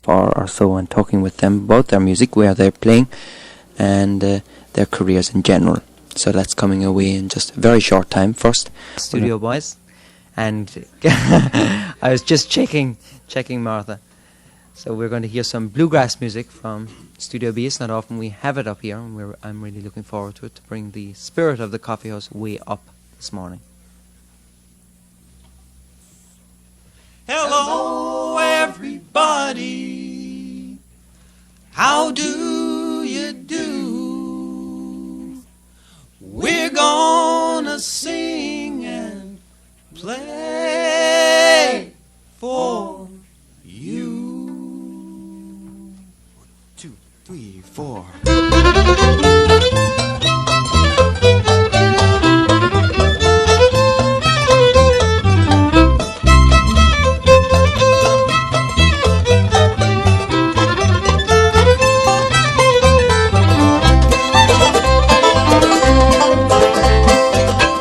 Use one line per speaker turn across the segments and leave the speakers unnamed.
hour or so and talking with them about their music, where they're playing, and their careers in general. So that's coming away in just a very short time. First, Studio Boys, and I was just checking Martha. So we're going to hear some bluegrass music from Studio B. It's not often we have it up here, and I'm really looking forward to it, to bring the spirit of the coffee house way up this morning.
Hello, everybody. How do you do? We're gonna sing and play for you. 1, 2, 3, 4.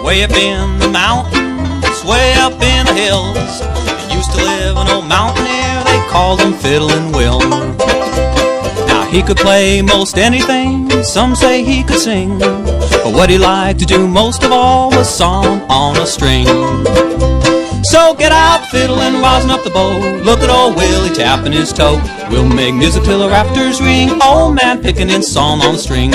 Way up in the mountains, way up in the hills, there used to live an old mountaineer, they called him Fiddlin' Will. Now he could play most anything, some say he could sing, but what he liked to do most of all was song on a string. So get out fiddle and rosin up the bow, look at old Willie tapping his toe. We'll make music till the rafters ring, old man picking in song on the string.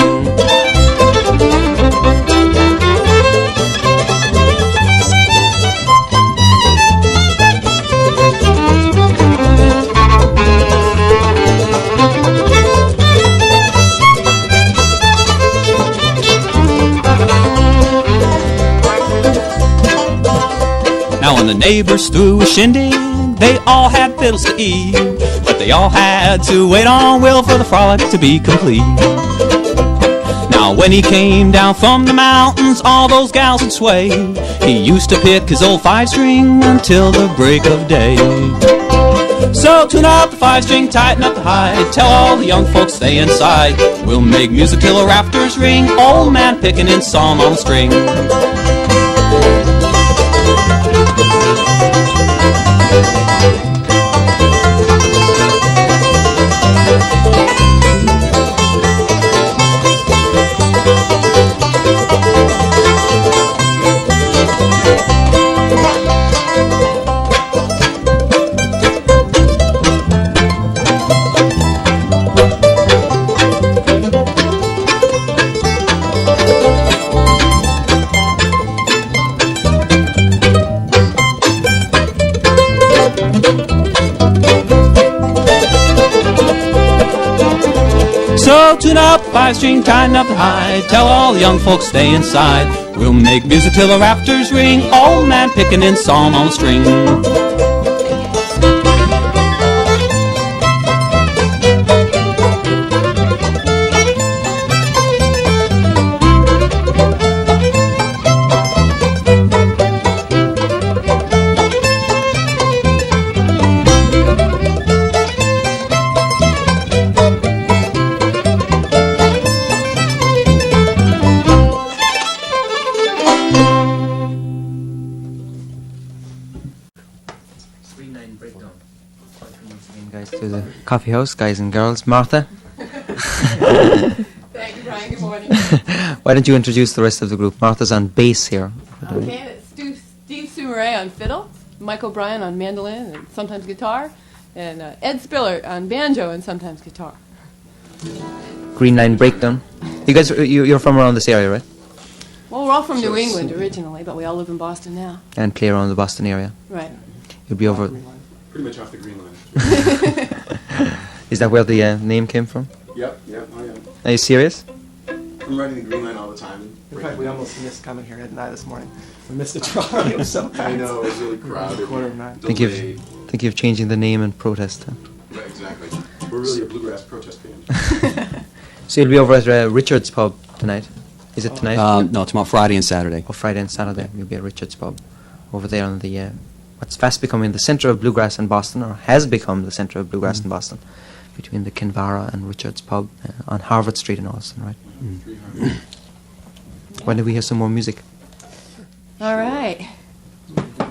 Now when the neighbors threw a shindig, they all had fiddles to eat, but they all had to wait on Will for the frolic to be complete. Now when he came down from the mountains, all those gals would sway. He used to pick his old 5-string until the break of day. So tune up the 5-string, tighten up the hide, tell all the young folks stay inside. We'll make music till the rafters ring, old man picking in song on the string. So tune up 5-string, tighten up the hide, tell all the young folks stay inside. We'll make music till the rafters ring, old man picking in song on the string.
Greenline Breakdown. Welcome once again, guys, to the coffee house, guys and girls. Martha.
Thank you, Brian. Good morning.
Why don't you introduce the rest of the group? Martha's on bass here.
Okay, it's Steve Soumerai on fiddle, Mike O'Brien on mandolin and sometimes guitar, and Ed Spillert on banjo and sometimes guitar.
Greenline Breakdown. You guys, you're from around this area, right?
Well, we're all from New England originally, but we all live in Boston now.
And play around the Boston area.
Right.
You'll be over.
Pretty much off the green line.
Is that where the name came from?
Yep, I am.
Are you serious?
I'm riding the green line all the time.
In fact, we almost missed coming here at 9 this morning. We missed the trolley. It was so packed.
I know, it was really crowded.
8:45.
Think you've changing the name in protest. Huh?
Right, exactly. We're really a bluegrass protest band.
So you'll be over at Richard's Pub tonight. Is it tonight?
No, tomorrow, Friday and Saturday.
Oh, Friday and Saturday. You'll be at Richard's Pub over there on the what's fast becoming the centre of bluegrass in Boston, or has become the centre of bluegrass in Boston, between the Kinvara and Richard's Pub on Harvard Street in Austin, right? When do we hear some more music?
All right.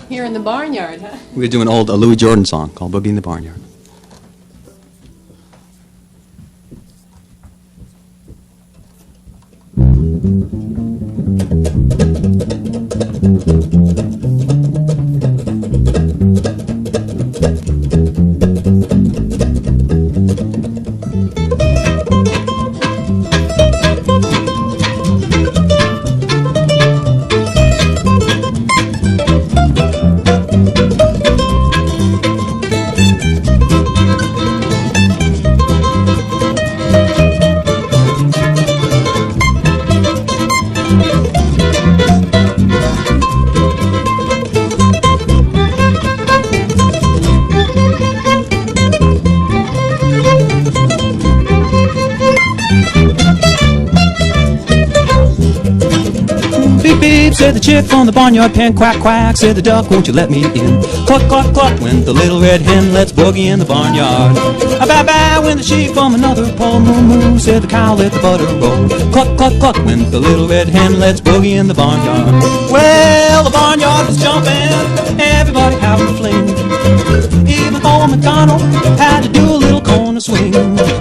Here in the barnyard, huh?
We're doing an old Louis Jordan song called Boogie in the Barnyard. Beep, beep, said the chick from the barnyard pen. Quack, quack, said the duck, won't you let me in? Cluck, cluck, cluck, went the little red hen. Let's boogie in the barnyard. A ba, ba, went the sheep from another pole. Moo, moo, said the cow, let the butter roll. Cluck, cluck, cluck, went the little red hen. Let's boogie in the barnyard. Well, the barnyard was jumping, everybody having a fling. Even old MacDonald had to do a little corner swing.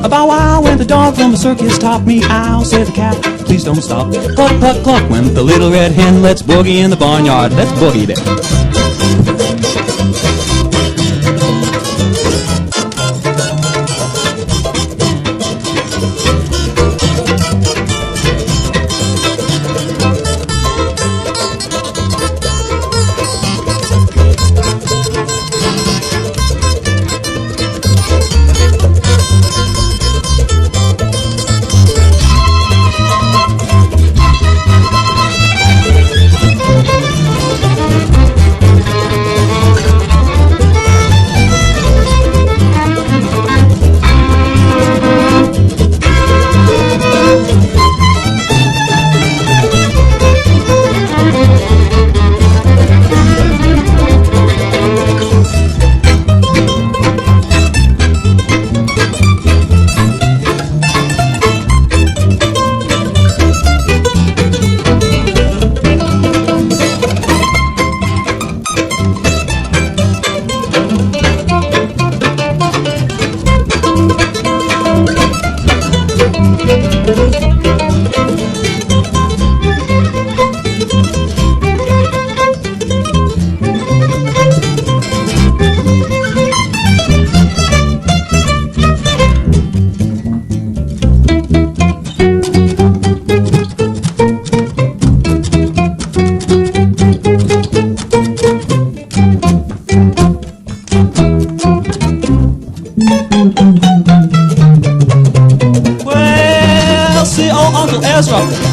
A bow wow when the dog from the circus top me ow, said the cat, please don't stop. Cluck, cluck, cluck went the little red hen. Let's boogie in the barnyard. Let's boogie there.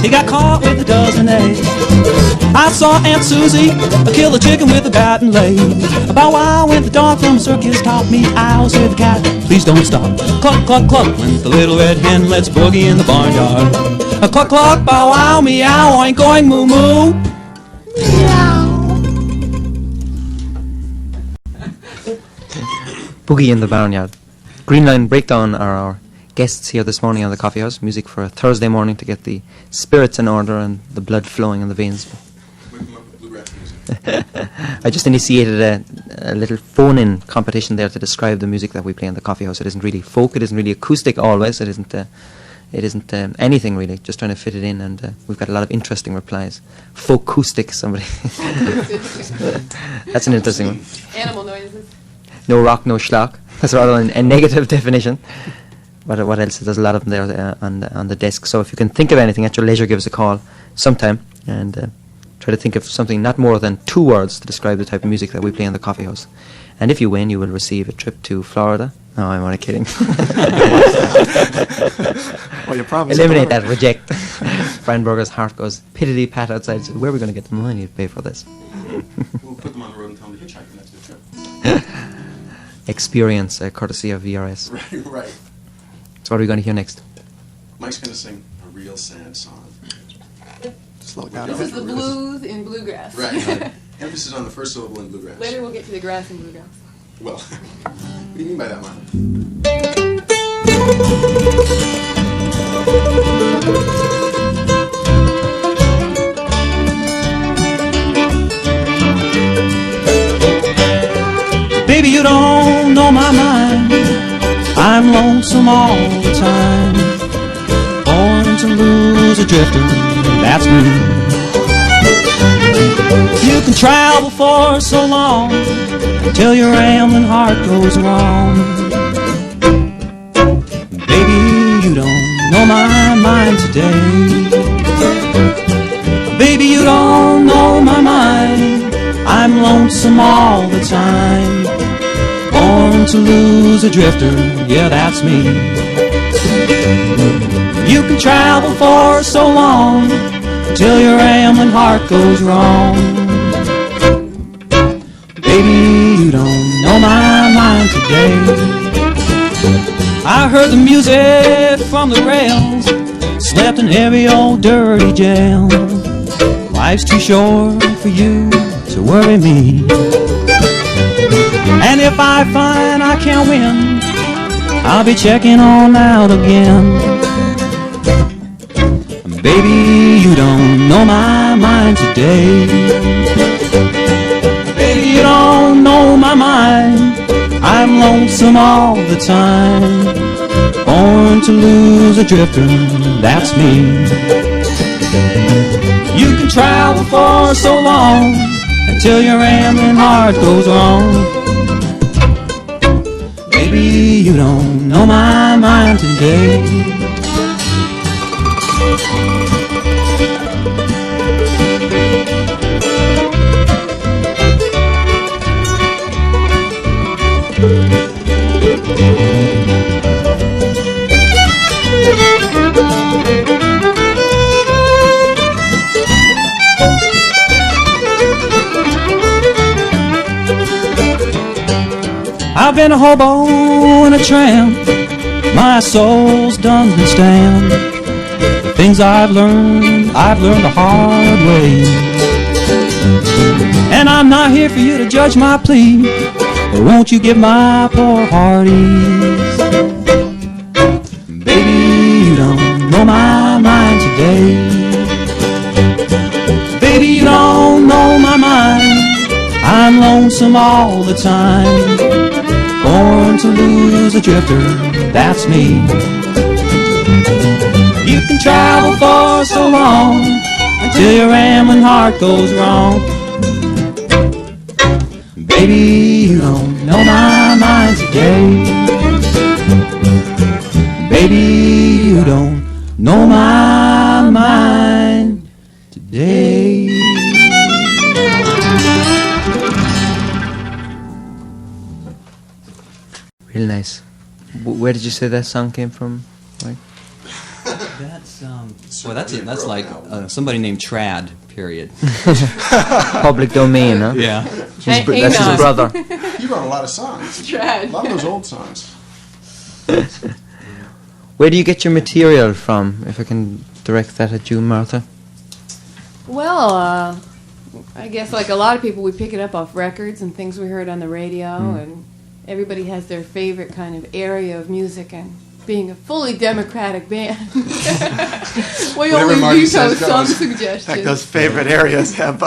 He got caught with a dozen eggs. I saw Aunt Susie kill a chicken with a bat and lay. A bow wow went the dog from the circus top me ow, said the cat, please don't stop. Cluck, cluck, cluck went the little red hen. Let's boogie in the barnyard. A cluck, cluck, bow wow, meow, oink, oink, moo, moo.
Boogie in the Barnyard. Greenline Breakdown are our guests here this morning on the Coffee House. Music for a Thursday morning to get the spirits in order and the blood flowing in the veins.
We come up with bluegrass music.
I just initiated a little phone-in competition there to describe the music that we play in the Coffee House. It isn't really folk, it isn't really acoustic always, it isn't anything really, just trying to fit it in, and we've got a lot of interesting replies. Folk-acoustic, somebody. That's an interesting one.
Animal noises.
No rock, no schlock. That's rather a negative definition. But what else? There's a lot of them there on the desk. So if you can think of anything at your leisure, give us a call sometime and try to think of something not more than 2 words to describe the type of music that we play in the Coffee House. And if you win, you will receive a trip to Florida. No, I'm only kidding.
Well, you promised.
Eliminate that. Reject. Brian Berger's heart goes pittity pat outside. Says, where are we going to get the money to pay for this?
We'll put them on the road and tell them to hitchhike the next trip.
Experience, courtesy of VRS.
Right, right.
So what are we going to hear next?
Mike's going to sing a real sad song.
Slow down.
This is the blues in bluegrass.
Right. Emphasis on the first syllable in bluegrass.
Later we'll get to the grass in bluegrass.
Well, what do you mean by that, Marty?
Baby, you don't know my mind. I'm lonesome all the time. Born to lose a drifter, that's me. You can travel for so long till your rambling heart goes wrong. Baby, you don't know my mind today. Baby, you don't know my mind. I'm lonesome all the time. Born to lose a drifter, yeah, that's me. You can travel for so long till your rambling heart goes wrong. Baby, you don't know my mind today. I heard the music from the rails, slept in every old dirty jail. Life's too short for you to worry me. And if I find I can't win, I'll be checking on out again. Baby, you don't know my mind today. Baby, you don't know my mind. I'm lonesome all the time. Born to lose a drifter, that's me. You can travel for so long until your rambling heart goes wrong. Baby, you don't know my mind today. I've been a hobo and a tramp, my soul's done been stamped. The things I've learned the hard way. And I'm not here for you to judge my plea, but won't you give my poor heart ease? Baby, you don't know my mind today. Baby, you don't know my mind. I'm lonesome all the time. Born to lose a drifter, that's me. You can travel for so long until your rambling heart goes wrong. Baby, you don't know my mind today. Baby, you don't know my mind today.
Real nice. Where did you say that song came from? Right?
That's well, that's like somebody named Trad. Period.
Public domain, huh?
Yeah.
Hey,
That's his brother.
You wrote a lot of songs.
Trad.
A lot of those old songs.
Where do you get your material from? If I can direct that at you, Martha.
Well, I guess like a lot of people, we pick it up off records and things we heard on the radio, and everybody has their favorite kind of area of music, and being a fully democratic band, we
Whatever
only
Marty
veto
says
some
goes.
In fact,
suggestions.
those favorite areas have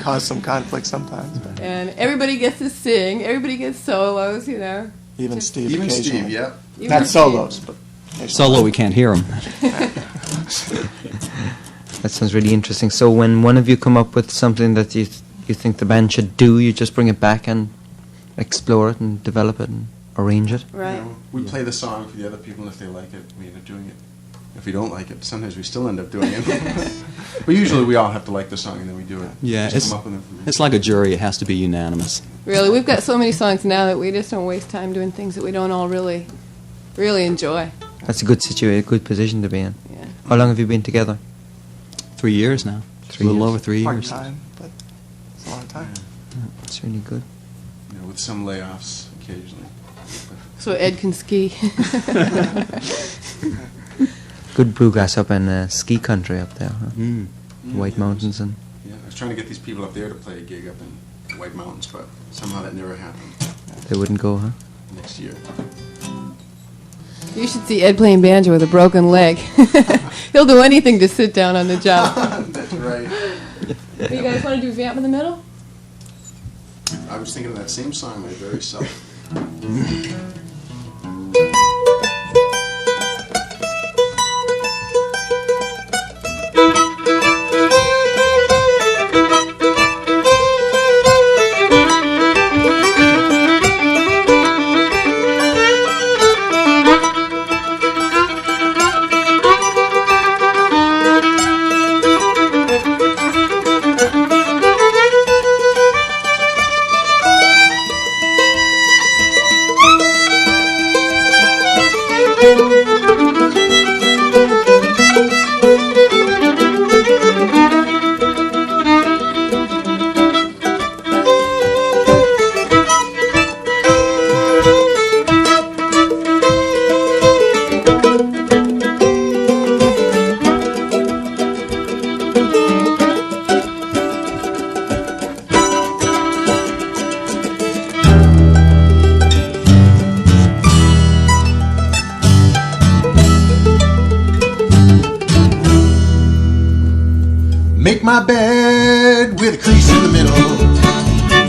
caused some conflict sometimes. But
And everybody gets to sing, everybody gets solos, you know.
even
Just-
Steve
Even
occasionally.
Steve, yeah.
Even
Not
Steve.
solos, but occasionally.
Solo, we can't hear them.
That sounds really interesting. So when one of you come up with something that you think the band should do, you just bring it back and explore it and develop it and arrange it?
Right.
You know, we play the song for the other people, and if they like it, we end up doing it. If we don't like it, sometimes we still end up doing it. But usually we all have to like the song, and then we do it.
Yeah,
Just come up with information.
it's like a jury. It has to be unanimous.
Really, we've got so many songs now that we just don't waste time doing things that we don't all really enjoy.
That's a good situation, a good position to be in.
Yeah.
How long have you been together?
3 years now.
3
a little
years.
over 3
Part
years.
time, but it's a long time.
It's really good.
You know, with some layoffs occasionally.
So Ed can ski.
Good bluegrass up in ski country up there, huh?
Mm.
White Mountains and...
Yeah, I was trying to get these people up there to play a gig up in the White Mountains, but somehow that never happened.
They wouldn't go, huh?
Next year.
You should see Ed playing banjo with a broken leg. He'll do anything to sit down on the job.
That's right.
You guys want to do Vamp in the Middle?
I was thinking of that same song, my very self. my bed with a crease in the middle.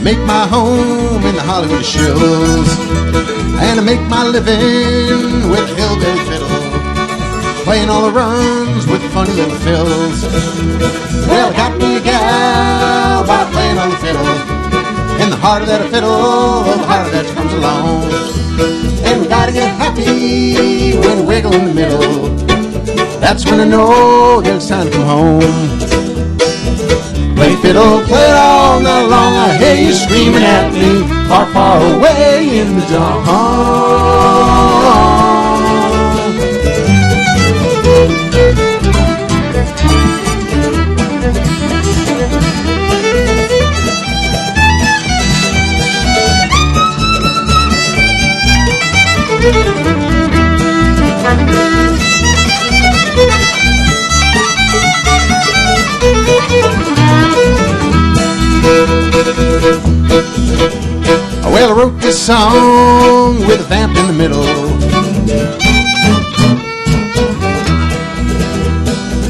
Make my home in the Hollywood shills. And I make my living with a hillbilly fiddle, playing all the runs with funny little fills. Well, I got me a gal by playing on the fiddle. In the heart of that fiddle, the heart of that comes along. And we gotta get happy when we wiggle in the middle. That's when I know that it's time to come home. Play fiddle, play it all night long. I hear you screaming at me, far, far away in the dawn. Well, I wrote this song with a vamp in the middle,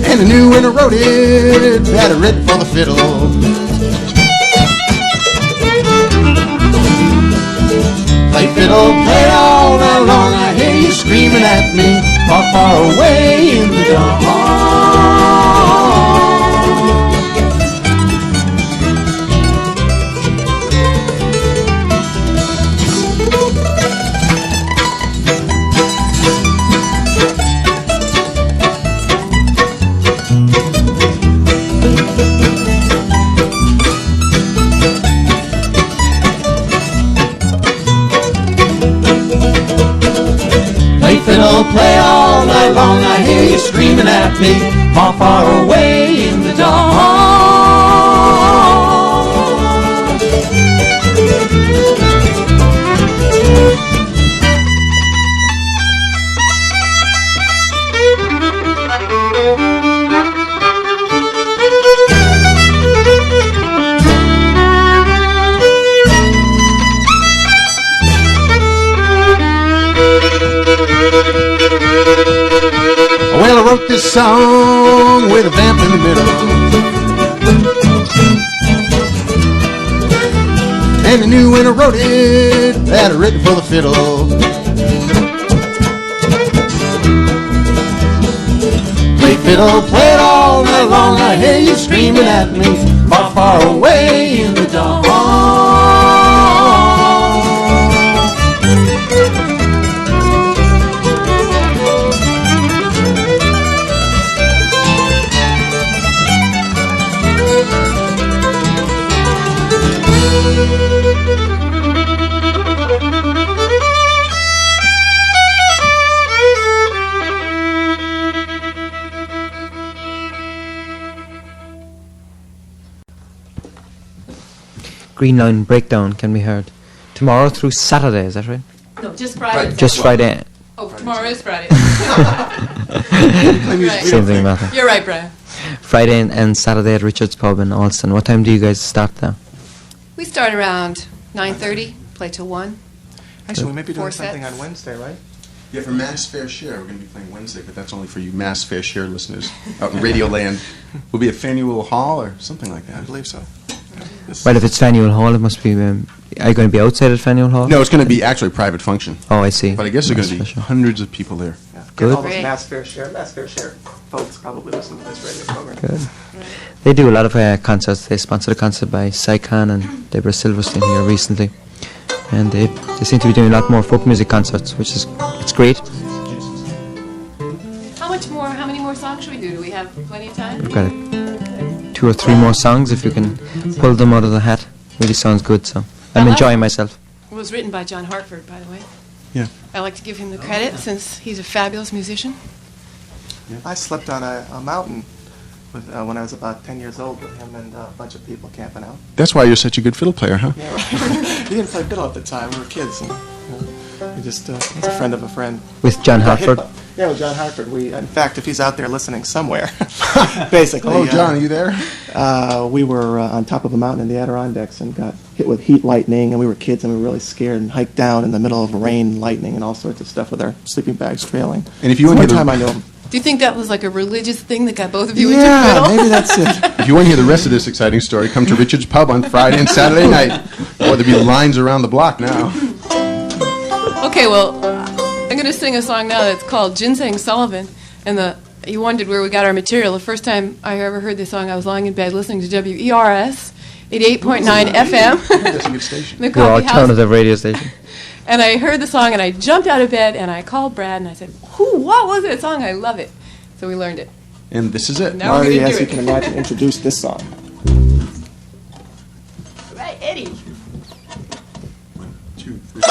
and I knew when I wrote it that I wrote for the fiddle. Play fiddle, play it all night long. I hear you screaming at me, far, far away in the dawn. Fiddle, play all night long. I hear you screaming at me, far, far away in the dawn. Well, I wrote this song with a vamp in the middle, and I knew when I wrote it that I wrote it for the fiddle. Play fiddle, play it all night long. I hear you screaming at me, far, far away in the dawn.
Greenline Breakdown can be heard tomorrow through Saturday, is that right?
No, just Friday.
Just Friday.
Oh, tomorrow is Friday.
Same thing matter.
You're right, Brian.
Friday and Saturday at Richard's Pub in Alston. What time do you guys start there?
We start around 9:30, play till 1.
Actually, we may be doing
4
something
sets.
on Wednesday, right?
Yeah, for Mass Fair Share, we're going to be playing Wednesday, but that's only for you Mass Fair Share listeners out in Radio Land. We'll be at Faneuil Hall or something like that.
I believe so.
Well, if it's Faneuil Hall, it must be... are you going to be outside at Faneuil Hall?
No, it's going to be actually a private function.
Oh, I see.
But I guess there's going to be
Special.
hundreds of people there.
Yeah.
Good.
Get all those
Great.
Mass Fair Share folks probably listen to this radio program.
Good. They do a lot of concerts. They sponsored a concert by Sycan and Deborah Silverstein here recently. And they seem to be doing a lot more folk music concerts, which is it's great.
How many more songs should we do? Do we have plenty of time?
We've got 2 or 3 more songs if you can pull them out of the hat. Really sounds good, so I'm enjoying myself.
It was written by John Hartford, by the way.
Yeah.
I like to give him the credit since he's a fabulous musician.
I slept on a mountain with, when I was about 10 years old with him and a bunch of people camping out.
That's why you're such a good fiddle player, huh?
Yeah, right. We didn't play fiddle at the time. We were kids. And, we just was a friend of a friend.
With John
We got hit
Hartford?
by- Yeah, with John Hartford. In fact, if he's out there listening somewhere, basically.
Hello, John, are you there?
We were on top of a mountain in the Adirondacks and got hit with heat lightning, and we were kids and we were really scared and hiked down in the middle of rain, lightning, and all sorts of stuff with our sleeping bags trailing.
And if you
One
want to
time I knew him.
Do you think that was like a religious thing that got both of you into
Yeah,
fiddle?
maybe that's it.
If you want to hear the rest of this exciting story, come to Richard's Pub on Friday and Saturday night. Or there'll be lines around the block now.
Okay, well, I'm going to sing a song now that's called Ginseng Sullivan. And you wondered where we got our material. The first time I ever heard this song, I was lying in bed listening to WERS 88.9 FM.
That's a good station.
The
Your
coffee house.
alternative radio station.
And I heard the song, and I jumped out of bed, and I called Brad, and I said, what was that song? I love it. So we learned it.
And this is it.
Now we're
Marty,
going to
as
do
you
it.
can imagine, introduced this song.
Right, Eddie.
2, 3.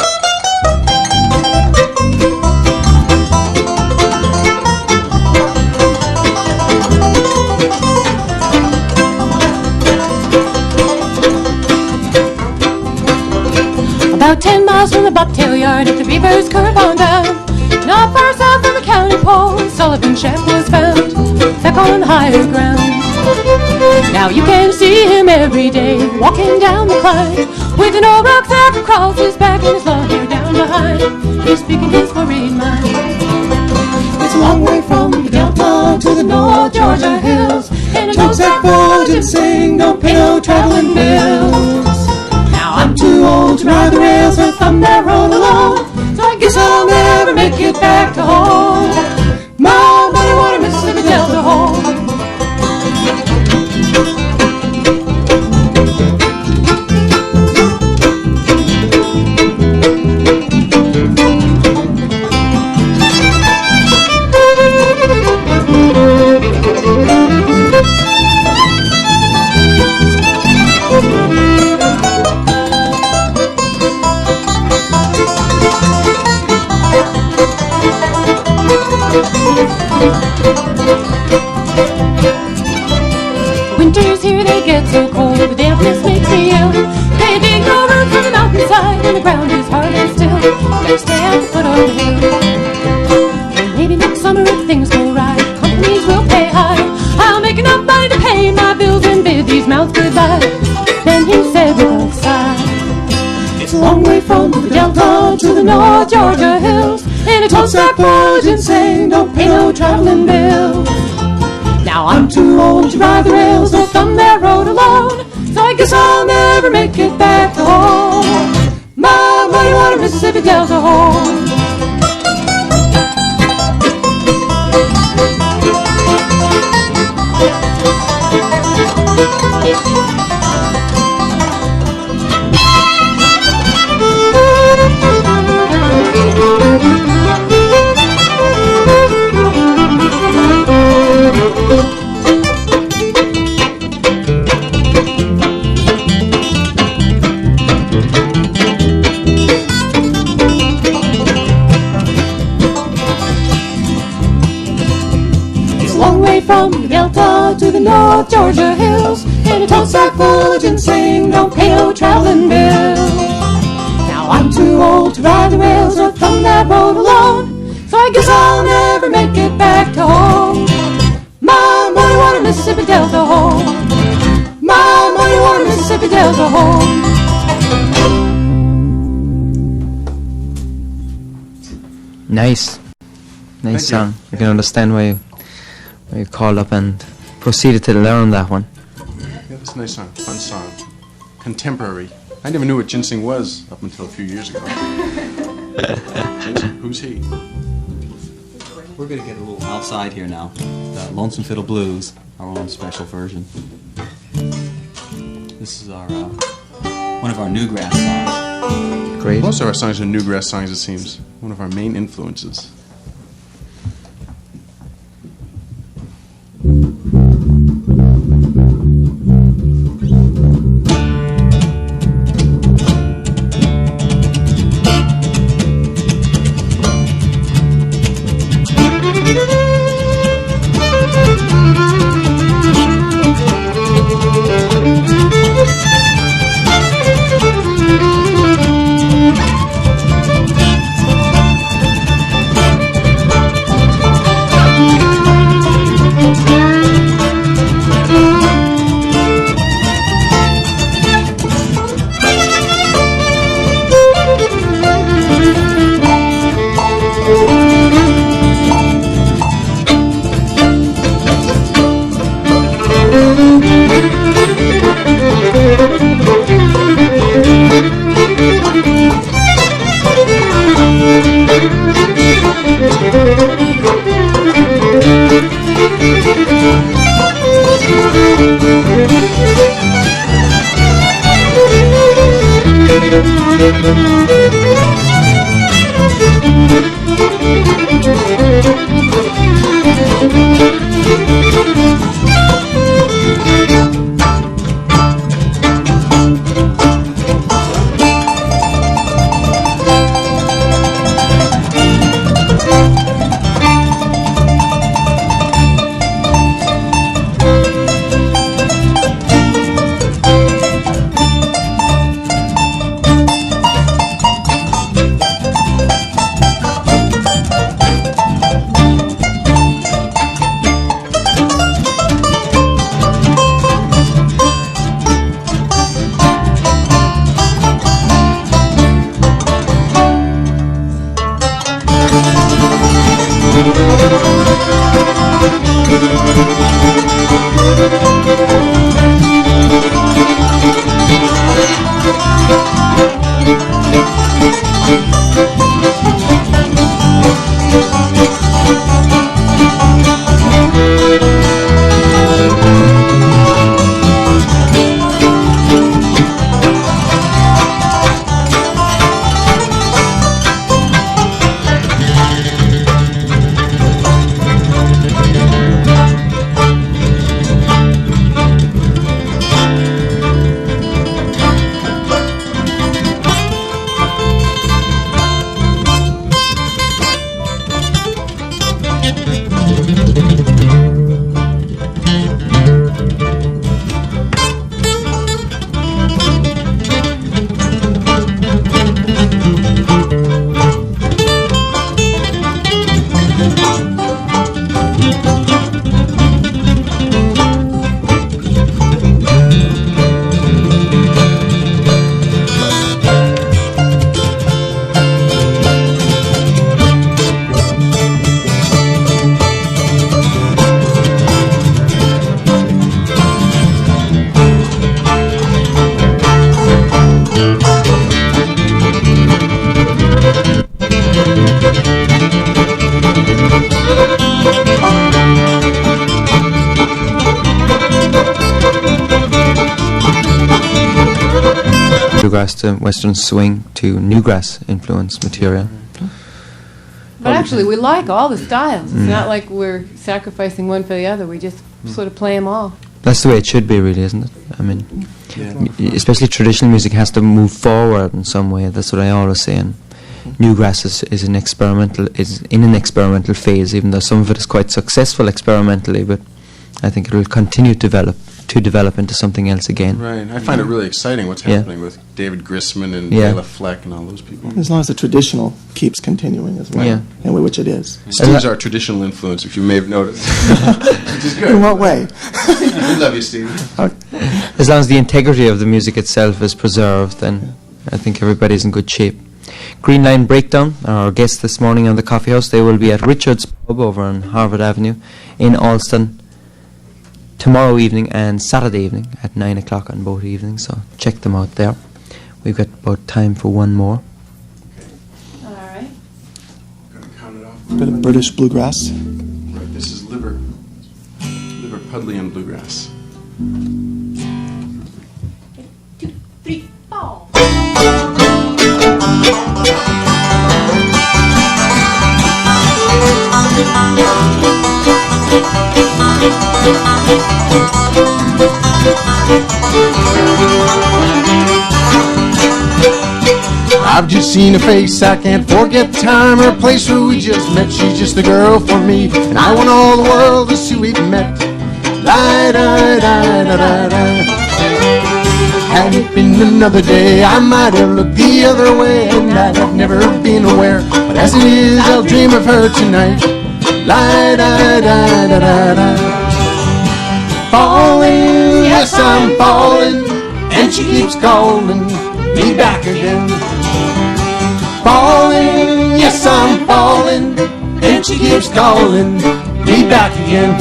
About 10 miles from the bobtail yard at the Beaver's curve on down, not far south from the county pole, Sullivan's shack was found, back on the higher ground. Now you can see him every day, walking down the Clyde, with an old rucksack across his back and his long hair down behind. He's speaking his worried mind. It's a long way from the Delta to the North Georgia hills, and it goes that far to sing, don't pay no traveling bills. Now I'm too old to ride the rails or thumb that road alone, so I guess I'll never make it back to home. My muddy water Mississippi Delta home. Winters here they get so cold, the dampness makes me ill. They dig no root from the mountainside, and the ground is hard and still. Better stay at the foot of the hill. And maybe next summer if things go right, companies will pay high. I'll make enough money to pay my bills and bid these mouths goodbye. Then he said with a sigh, it's a long way from the Delta to the North Georgia hills, and it toasts that porridge and saying don't pay no traveling bills. Now I'm too old to ride the rails or thumb that road alone, so I guess I'll never make it back to home. My muddy water Mississippi Delta home. From the Delta to the North Georgia hills, and it toasts that fudge and sing, don't pay no traveling bills. Now I'm too old to ride the rails or thumb that road alone, so I guess I'll never make it back to home. My muddy water Mississippi Delta home. My muddy water Mississippi Delta home.
Nice. Nice song. I can understand why you called up and proceeded to learn that one.
Yeah, that's a nice song. Fun song. Contemporary. I never knew what ginseng was up until a few years ago. Ginseng, who's he?
We're going to get a little outside here now. The Lonesome Fiddle Blues, our own special version. This is our one of our newgrass songs.
Great.
Most of our songs are newgrass songs, it seems. One of our main influences.
Bluegrass to Western swing to newgrass influence material.
But actually, we like all the styles. It's not like we're sacrificing one for the other. We just sort of play them all.
That's the way it should be, really, isn't it? I mean, especially traditional music has to move forward in some way. That's what I always say. And newgrass is in an experimental phase, even though some of it is quite successful experimentally. But I think it will continue to develop into something else again.
Right. I find it really exciting what's happening with David Grisman and
Yeah.
Bela Fleck and all those people.
As long as the traditional keeps continuing as well,
Yeah.
and which it is.
Steve's our traditional influence, if you may have noticed. Which is good.
In what way?
We love you, Steve.
As long as the integrity of the music itself is preserved, then I think everybody's in good shape. Greenline Breakdown, our guests this morning on the Coffee House, they will be at Richard's Pub over on Harvard Avenue in Alston tomorrow evening and Saturday evening at 9 o'clock on both evenings, so check them out there. We've got about time for one more.
All right.
Gonna count it off.
Bit of British bluegrass.
Right, this is Liverpudlian bluegrass.
2, 3, 4.
I've just seen a face, I can't forget time or place where we just met. She's just the girl for me, and I want all the world to see we've met. La-da-da-da-da-da. Had it been another day, I might have looked the other way, and I'd have never been aware. But as it is, I'll dream of her tonight. La-da-da-da-da-da. Falling, yes, I'm falling, and she keeps calling me back again. Falling, yes, I'm falling, and she keeps calling me back again.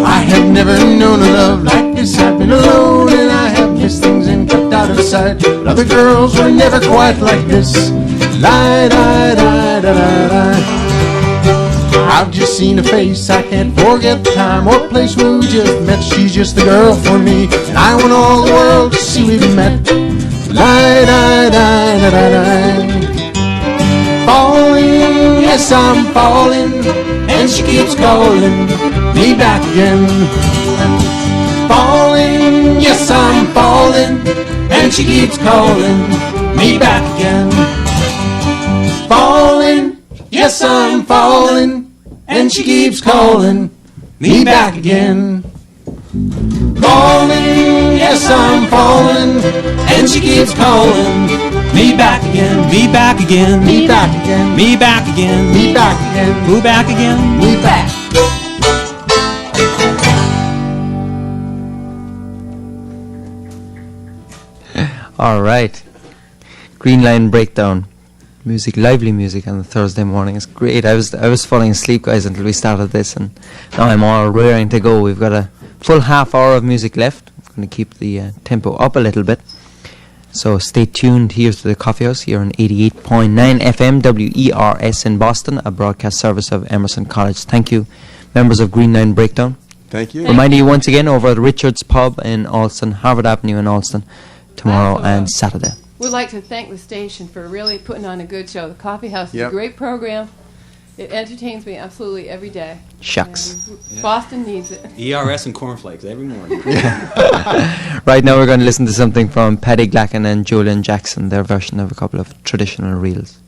I have never known a love like this. I've been alone and I have missed things and kept out of sight. But other girls were never quite like this. Lie, lie, lie, lie, lie, lie. I've just seen a face, I can't forget the time or place where we just met. She's just the girl for me, and I want all the world to see we've met. Lie, lie, lie, lie, lie, lie. Falling, yes I'm falling, and she keeps calling me back again. Falling, yes I'm falling, and she keeps calling me back again. Falling, yes I'm falling, and she keeps calling me back again. Falling, yes I'm falling, and she keeps calling me back again.
Me back again.
Me back again.
Me back again.
Me back again.
Move back again.
Me back.
All right. Greenline Breakdown. Music, lively music on the Thursday morning. It's great. I was falling asleep, guys, until we started this, and now I'm all raring to go. We've got a full half hour of music left. I'm going to keep the tempo up a little bit. So stay tuned here to the Coffee House here on 88.9 FM WERS in Boston, a broadcast service of Emerson College. Thank you, members of Greenline Breakdown.
Thank you.
Reminding you once again, over at Richard's Pub in Alston, Harvard Avenue in Alston, tomorrow and Saturday.
We'd like to thank the station for really putting on a good show. The Coffee House is
Yep.
a great program. It entertains me absolutely every day.
Shucks.
And Boston needs it.
ERS and cornflakes every morning.
Right now we're going to listen to something from Paddy Glacken and Julian Jackson, their version of a couple of traditional reels.